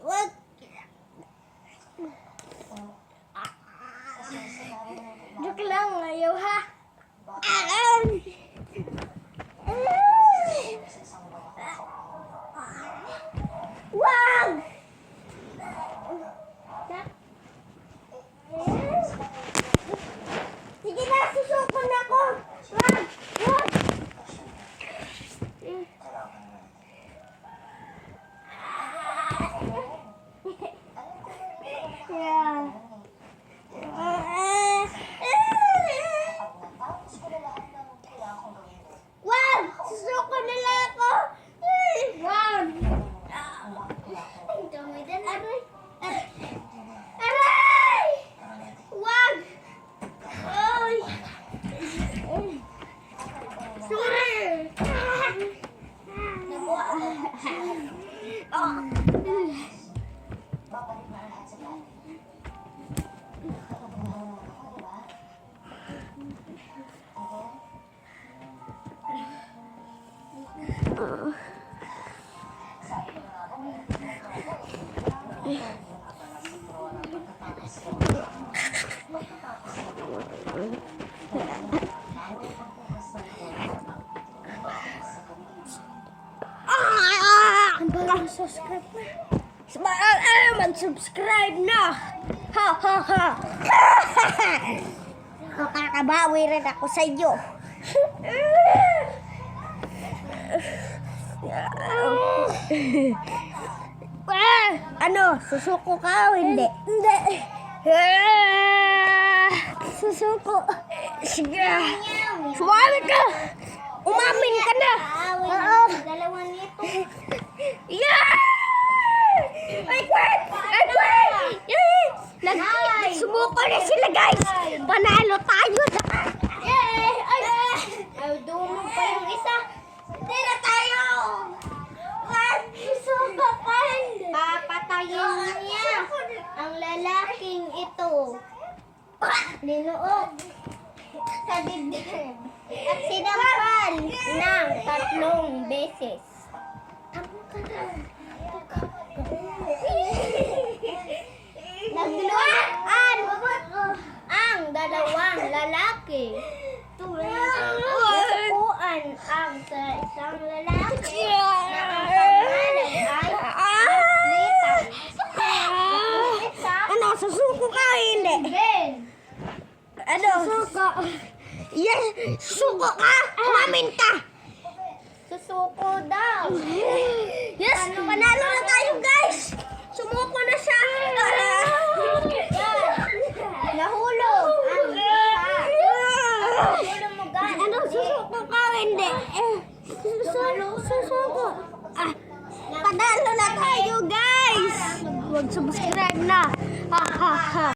Wag. Joke lang, ayaw ha. Wag! Sige na, susuko na ako. Wag! Wag! Yeah. Wag! Susuko na lang ako. Wag! Aray! Aray! Wag! Ay! Sorry! Subscribe na. Mag-subscribe na. Ha ha ha. Makakabawi rin ako sa iyo. Ano? Susuko ka o hindi? Hindi. Susuko. Sige. Sumali ka. Umamin ka na. Dalawa nito. Yeah! Ay, kwet! Ay, kwet! Sumuko na sila, guys! Panalo tayo! Yay! Ay! Ay, dumog pa yung isa. Hindi na tayo! Wag! Susubukan! Papatayin niya ang lalaking ito. Linuog sa dibdib at sinampal ng 3 beses. Nagluhaan ang dalawang lalaki. Nasukuan ang sa isang lalaki na ang pangalan ay Nathan. Ano? Susuko ka o hindi? Ben. Ano? Susuko. Yes! Susuko ka! Umamin ka! Susuko daw. Yes! Panalo na tayo, guys! Sumuko na siya! Nahulog ang isa. Nahulog mo gan. Ano? Susuko ka o hindi? Susuko. Panalo na tayo, guys! Mag-subscribe na! Ha ha ha!